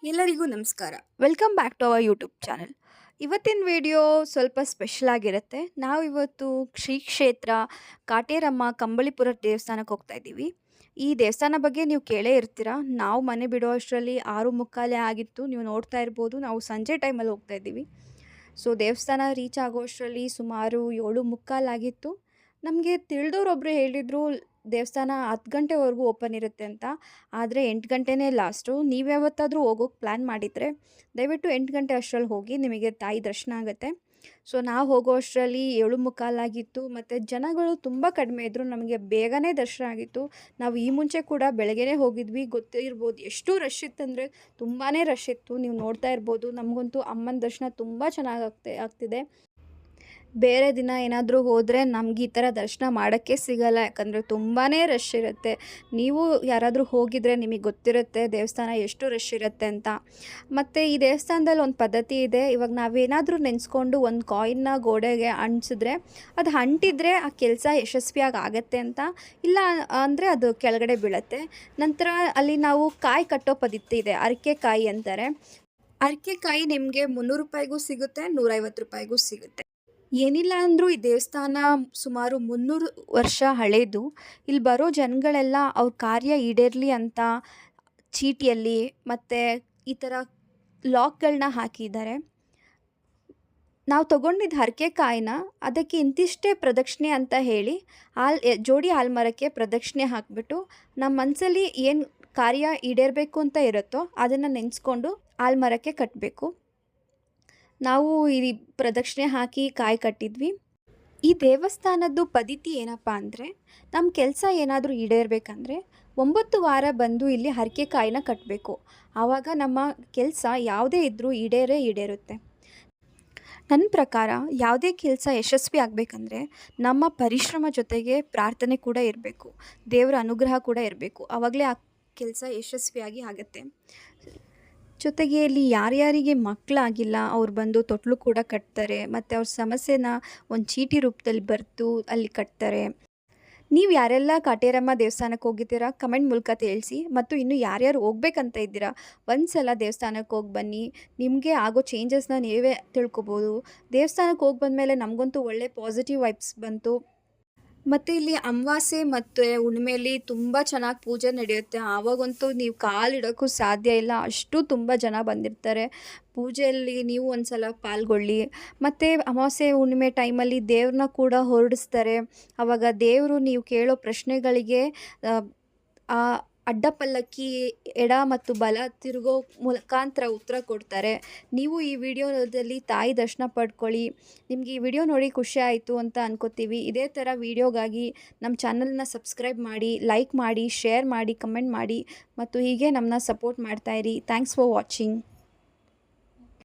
ಎಲ್ಲರಿಗೂ ನಮಸ್ಕಾರ. Welcome back to our YouTube channel. ಇವತ್ತಿನ ವಿಡಿಯೋ ಸ್ವಲ್ಪ ಸ್ಪೆಷಲ್ ಆಗಿರುತ್ತೆ. ನಾವು ಇವತ್ತು ಶ್ರೀ ಕ್ಷೇತ್ರ ಕಾಟೇರಮ್ಮ ಕಂಬಳಿಪುರ ದೇವಸ್ಥಾನಕ್ಕೆ ಹೋಗ್ತಾ ಇದ್ದೀವಿ. ಈ ದೇವಸ್ಥಾನ ಬಗ್ಗೆ ನೀವು ಕೇಳೇ ಇರ್ತೀರ. ನಾವು ಮನೆ ಬಿಡೋ ಅಷ್ಟರಲ್ಲಿ 6:45 ಆಗಿತ್ತು. ನೀವು ನೋಡ್ತಾ ಇರ್ಬೋದು, ನಾವು ಸಂಜೆ ಟೈಮಲ್ಲಿ ಹೋಗ್ತಾ ಇದ್ದೀವಿ. ಸೊ ದೇವಸ್ಥಾನ ರೀಚ್ ಆಗೋ ಅಷ್ಟರಲ್ಲಿ ಸುಮಾರು 7:45 ಆಗಿತ್ತು. ನಮಗೆ ತಿಳಿದವ್ರೊಬ್ರು ಹೇಳಿದರು ದೇವಸ್ಥಾನ 10 ಗಂಟೆವರೆಗೂ ಓಪನ್ ಇರುತ್ತೆ ಅಂತ. ಆದರೆ 8 ಗಂಟೆನೇ ಲಾಸ್ಟು. ನೀವು ಯಾವತ್ತಾದರೂ ಹೋಗೋಕ್ಕೆ ಪ್ಲ್ಯಾನ್ ಮಾಡಿದರೆ ದಯವಿಟ್ಟು 8 ಗಂಟೆ ಅಷ್ಟರಲ್ಲಿ ಹೋಗಿ, ನಿಮಗೆ ತಾಯಿ ದರ್ಶನ ಆಗುತ್ತೆ. ಸೊ ನಾವು ಹೋಗೋ ಅಷ್ಟರಲ್ಲಿ 7:45 ಆಗಿತ್ತು ಮತ್ತು ಜನಗಳು ತುಂಬ ಕಡಿಮೆ ಇದ್ದರು. ನಮಗೆ ಬೇಗನೆ ದರ್ಶನ ಆಗಿತ್ತು. ನಾವು ಈ ಮುಂಚೆ ಕೂಡ ಬೆಳಗ್ಗೆನೇ ಹೋಗಿದ್ವಿ. ಗೊತ್ತಿರ್ಬೋದು ಎಷ್ಟು ರಶ್ ಇತ್ತಂದರೆ ತುಂಬಾ ರಶ್ ಇತ್ತು. ನೀವು ನೋಡ್ತಾ ಇರ್ಬೋದು. ನಮಗಂತೂ ಅಮ್ಮನ ದರ್ಶನ ತುಂಬ ಚೆನ್ನಾಗಿ ಆಗ್ತಿದೆ. ಬೇರೆ ದಿನ ಏನಾದರೂ ಹೋದರೆ ನಮ್ಗೆ ಈ ಥರ ದರ್ಶನ ಮಾಡೋಕ್ಕೆ ಸಿಗಲ್ಲ. ಯಾಕಂದರೆ ತುಂಬಾ ರಶ್ ಇರುತ್ತೆ. ನೀವು ಯಾರಾದರೂ ಹೋಗಿದ್ರೆ ನಿಮಗೆ ಗೊತ್ತಿರುತ್ತೆ ದೇವಸ್ಥಾನ ಎಷ್ಟು ರಶ್ ಇರುತ್ತೆ ಅಂತ. ಮತ್ತು ಈ ದೇವಸ್ಥಾನದಲ್ಲಿ ಒಂದು ಪದ್ಧತಿ ಇದೆ. ಇವಾಗ ನಾವೇನಾದರೂ ನೆನೆಸ್ಕೊಂಡು ಒಂದು ಕಾಯಿನ್ನ ಗೋಡೆಗೆ ಅಂಟಿಸಿದ್ರೆ ಅದು ಅಂಟಿದ್ರೆ ಆ ಕೆಲಸ ಯಶಸ್ವಿಯಾಗಿ ಆಗುತ್ತೆ ಅಂತ. ಇಲ್ಲ ಅಂದರೆ ಅದು ಕೆಳಗಡೆ ಬೀಳುತ್ತೆ. ನಂತರ ಅಲ್ಲಿ ನಾವು ಕಾಯಿ ಕಟ್ಟೋ ಪದ್ಧತಿ ಇದೆ. ಅರಿಕೆ ಕಾಯಿ ಅಂತಾರೆ. ಅರಿಕೆ ಕಾಯಿ ನಿಮಗೆ 300 ರೂಪಾಯಿಗೂ ಸಿಗುತ್ತೆ, 150 ರೂಪಾಯಿಗೂ ಸಿಗುತ್ತೆ. ಏನಿಲ್ಲ ಅಂದರೂ ಈ ದೇವಸ್ಥಾನ ಸುಮಾರು 300 ವರ್ಷ ಹಳೇದು. ಇಲ್ಲಿ ಬರೋ ಜನಗಳೆಲ್ಲ ಅವ್ರ ಕಾರ್ಯ ಈಡೇರಲಿ ಅಂತ ಚೀಟಿಯಲ್ಲಿ ಮತ್ತು ಈ ಥರ ಲಾಕ್ಗಳನ್ನ ಹಾಕಿದ್ದಾರೆ. ನಾವು ತೊಗೊಂಡಿದ್ದ ಹರಕೆ ಕಾಯಿನ ಅದಕ್ಕೆ ಇಂತಿಷ್ಟೇ ಪ್ರದಕ್ಷಿಣೆ ಅಂತ ಹೇಳಿ ಜೋಡಿ ಆಲ್ಮರಕ್ಕೆ ಪ್ರದಕ್ಷಿಣೆ ಹಾಕಿಬಿಟ್ಟು ನಮ್ಮ ಮನಸ್ಸಲ್ಲಿ ಏನು ಕಾರ್ಯ ಈಡೇರಬೇಕು ಅಂತ ಇರುತ್ತೋ ಅದನ್ನು ನೆನೆಸ್ಕೊಂಡು ಆಲ್ಮರಕ್ಕೆ ಕಟ್ಟಬೇಕು. ನಾವು ಈ ಪ್ರದಕ್ಷಿಣೆ ಹಾಕಿ ಕಾಯಿ ಕಟ್ಟಿದ್ವಿ. ಈ ದೇವಸ್ಥಾನದ್ದು ಪದ್ಧತಿ ಏನಪ್ಪ ಅಂದರೆ, ನಮ್ಮ ಕೆಲಸ ಏನಾದರೂ ಈಡೇರಬೇಕಂದ್ರೆ 9 ವಾರ ಬಂದು ಇಲ್ಲಿ ಹರಕೆ ಕಾಯಿನ ಕಟ್ಟಬೇಕು. ಆವಾಗ ನಮ್ಮ ಕೆಲಸ ಯಾವುದೇ ಇದ್ದರೂ ಈಡೇರುತ್ತೆ. ನನ್ನ ಪ್ರಕಾರ ಯಾವುದೇ ಕೆಲಸ ಯಶಸ್ವಿ ಆಗಬೇಕಂದ್ರೆ ನಮ್ಮ ಪರಿಶ್ರಮ ಜೊತೆಗೆ ಪ್ರಾರ್ಥನೆ ಕೂಡ ಇರಬೇಕು, ದೇವರ ಅನುಗ್ರಹ ಕೂಡ ಇರಬೇಕು. ಆವಾಗಲೇ ಆ ಕೆಲಸ ಯಶಸ್ವಿಯಾಗಿ ಆಗುತ್ತೆ. ಜೊತೆಗೆ ಇಲ್ಲಿ ಯಾರ್ಯಾರಿಗೆ ಮಕ್ಕಳಾಗಿಲ್ಲ ಅವ್ರು ಬಂದು ತೊಟ್ಲು ಕೂಡ ಕಟ್ತಾರೆ ಮತ್ತು ಅವ್ರ ಸಮಸ್ಯೆನ ಒಂದು ಚೀಟಿ ರೂಪದಲ್ಲಿ ಬರೆದು ಅಲ್ಲಿ ಕಟ್ತಾರೆ. ನೀವು ಯಾರೆಲ್ಲ ಕಾಟೇರಮ್ಮ ದೇವಸ್ಥಾನಕ್ಕೆ ಹೋಗಿದ್ದೀರಾ ಕಮೆಂಟ್ ಮೂಲಕ ತಿಳಿಸಿ. ಮತ್ತು ಇನ್ನು ಯಾರ್ಯಾರು ಹೋಗ್ಬೇಕಂತ ಇದ್ದೀರಾ ಒಂದು ಸಲ ದೇವಸ್ಥಾನಕ್ಕೆ ಹೋಗಿ ಬನ್ನಿ. ನಿಮಗೆ ಆಗೋ ಚೇಂಜಸ್ನ ನೀವೇ ತಿಳ್ಕೊಬೋದು. ದೇವಸ್ಥಾನಕ್ಕೆ ಹೋಗಿ ಬಂದಮೇಲೆ ನಮಗಂತೂ ಒಳ್ಳೆ ಪಾಸಿಟಿವ್ ವೈಬ್ಸ್ ಬಂತು. ಮತ್ತು ಇಲ್ಲಿ ಅಮಾವಾಸ್ಯೆ ಮತ್ತು ಹುಣ್ಣಿಮೆಯಲ್ಲಿ ತುಂಬ ಚೆನ್ನಾಗಿ ಪೂಜೆ ನಡೆಯುತ್ತೆ. ಆವಾಗಂತೂ ನೀವು ಕಾಲಿಡೋಕ್ಕೂ ಸಾಧ್ಯ ಇಲ್ಲ, ಅಷ್ಟು ತುಂಬ ಜನ ಬಂದಿರ್ತಾರೆ. ಪೂಜೆಯಲ್ಲಿ ನೀವು ಒಂದು ಸಲ ಪಾಲ್ಗೊಳ್ಳಿ. ಮತ್ತು ಅಮಾವಾಸ್ಯೆ ಹುಣ್ಣಿಮೆ ಟೈಮಲ್ಲಿ ದೇವ್ರನ್ನ ಕೂಡ ಹೊರಡಿಸ್ತಾರೆ. ಆವಾಗ ದೇವರು ನೀವು ಕೇಳೋ ಪ್ರಶ್ನೆಗಳಿಗೆ ಆ ಅಡ್ಡಪಲ್ಲಕ್ಕಿ ಎಡ ಮತ್ತು ಬಲ ತಿರುಗೋ ಮುಖಾಂತರ ಉತ್ತರ ಕೊಡ್ತಾರೆ. ನೀವು ಈ ವಿಡಿಯೋದಲ್ಲಿ ತಾಯಿ ದರ್ಶನ ಪಡ್ಕೊಳ್ಳಿ. ನಿಮಗೆ ಈ ವಿಡಿಯೋ ನೋಡಿ ಖುಷಿ ಆಯಿತು ಅಂತ ಅನ್ಕೋತೀವಿ. ಇದೇ ಥರ ವಿಡಿಯೋಗಾಗಿ ನಮ್ಮ ಚಾನಲ್ನ ಸಬ್ಸ್ಕ್ರೈಬ್ ಮಾಡಿ, ಲೈಕ್ ಮಾಡಿ, ಶೇರ್ ಮಾಡಿ, ಕಮೆಂಟ್ ಮಾಡಿ ಮತ್ತು ಹೀಗೆ ನಮ್ಮನ್ನ ಸಪೋರ್ಟ್ ಮಾಡ್ತಾಯಿರಿ. Thanks for watching.